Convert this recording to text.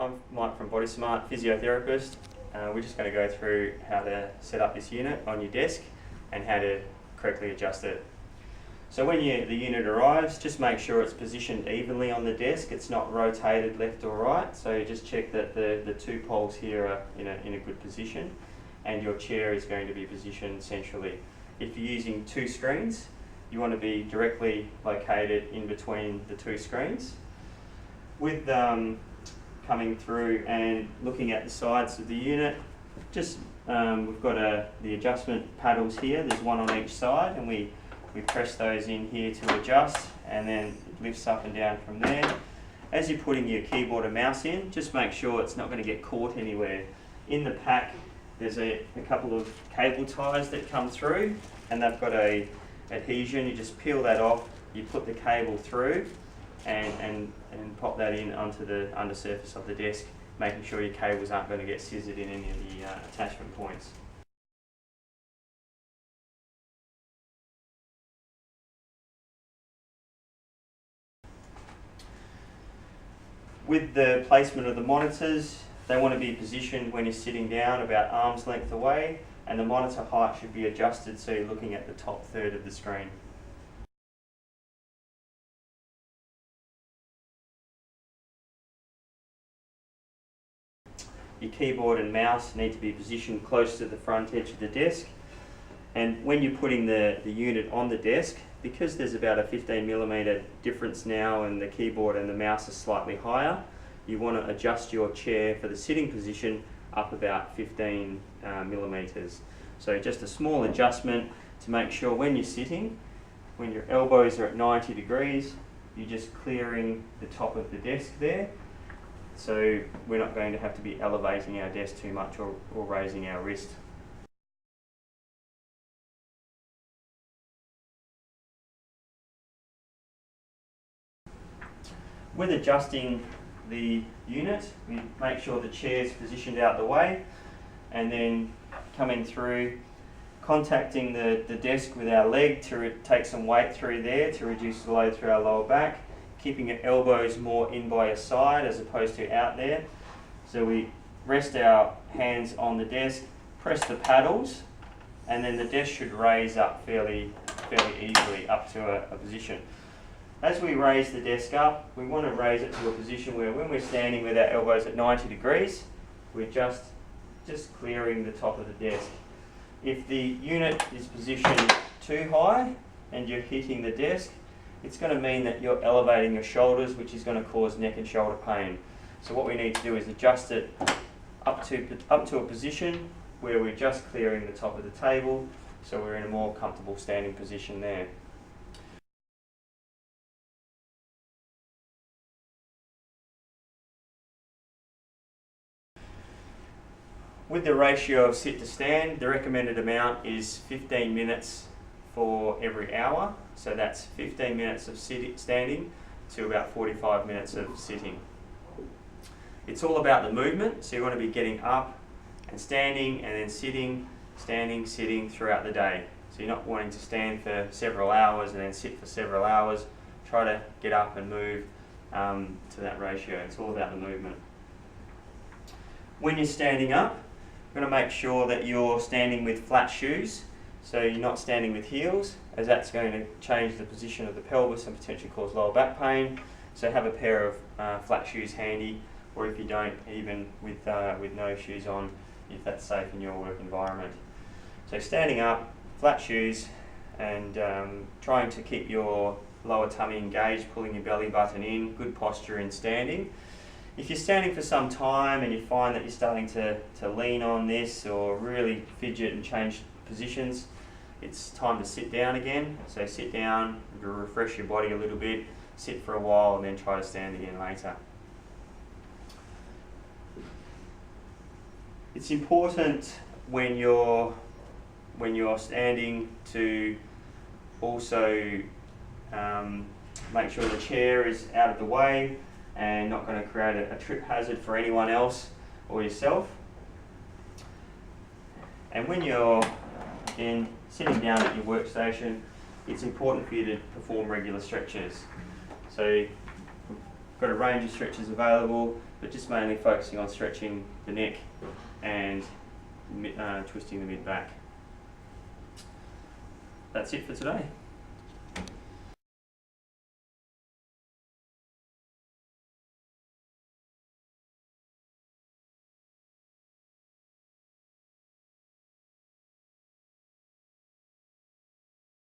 I'm Mike from Bodysmart, Physiotherapist. We're just going to go through how to set up this unit on your desk and how to correctly adjust it. So when the unit arrives, just make sure it's positioned evenly on the desk. It's not rotated left or right. So just check that the two poles here are in a good position, and your chair is going to be positioned centrally. If you're using two screens, you want to be directly located in between the two screens. With coming through and looking at the sides of the unit, just we've got the adjustment paddles here. There's one on each side, and we press those in here to adjust, and then it lifts up and down from there. As you're putting your keyboard and mouse in, just make sure it's not going to get caught anywhere. In the pack, there's a couple of cable ties that come through, and they've got a adhesion. You just peel that off, you put the cable through, and pop that in onto the undersurface of the desk, making sure your cables aren't going to get scissored in any of the attachment points. With the placement of the monitors, they want to be positioned when you're sitting down about arm's length away, and the monitor height should be adjusted so you're looking at the top third of the screen. Your keyboard and mouse need to be positioned close to the front edge of the desk, and when you're putting the unit on the desk, because there's about a 15mm difference now and the keyboard and the mouse are slightly higher, you want to adjust your chair for the sitting position up about 15mm. So just a small adjustment to make sure when you're sitting, when your elbows are at 90 degrees, you're just clearing the top of the desk there. So we're not going to have to be elevating our desk too much or raising our wrist. With adjusting the unit, we make sure the chair's positioned out the way, and then coming through, contacting the desk with our leg to take some weight through there to reduce the load through our lower back, keeping your elbows more in by your side as opposed to out there. So we rest our hands on the desk, press the paddles, and then the desk should raise up fairly easily up to a position. As we raise the desk up, we want to raise it to a position where when we're standing with our elbows at 90 degrees, we're just clearing the top of the desk. If the unit is positioned too high and you're hitting the desk, it's going to mean that you're elevating your shoulders, which is going to cause neck and shoulder pain. So what we need to do is adjust it up to a position where we're just clearing the top of the table, so we're in a more comfortable standing position there. With the ratio of sit to stand, the recommended amount is 15 minutes for every hour. So that's 15 minutes of standing to about 45 minutes of sitting. It's all about the movement, so you want to be getting up and standing and then sitting, standing, sitting throughout the day. So you're not wanting to stand for several hours and then sit for several hours. Try to get up and move to that ratio. It's all about the movement. When you're standing up, you're going to make sure that you're standing with flat shoes. So you're not standing with heels, as that's going to change the position of the pelvis and potentially cause lower back pain. So have a pair of flat shoes handy, or if you don't, even with no shoes on, if that's safe in your work environment. So standing up, flat shoes, and trying to keep your lower tummy engaged, pulling your belly button in, good posture in standing. If you're standing for some time and you find that you're starting to lean on this or really fidget and change positions, it's time to sit down again. So sit down, refresh your body a little bit, sit for a while, and then try to stand again later. It's important when you're standing to also make sure the chair is out of the way and not going to create a trip hazard for anyone else or yourself. And when you're sitting down at your workstation, it's important for you to perform regular stretches. So Got a range of stretches available, but just mainly focusing on stretching the neck and twisting the mid-back. That's it for today.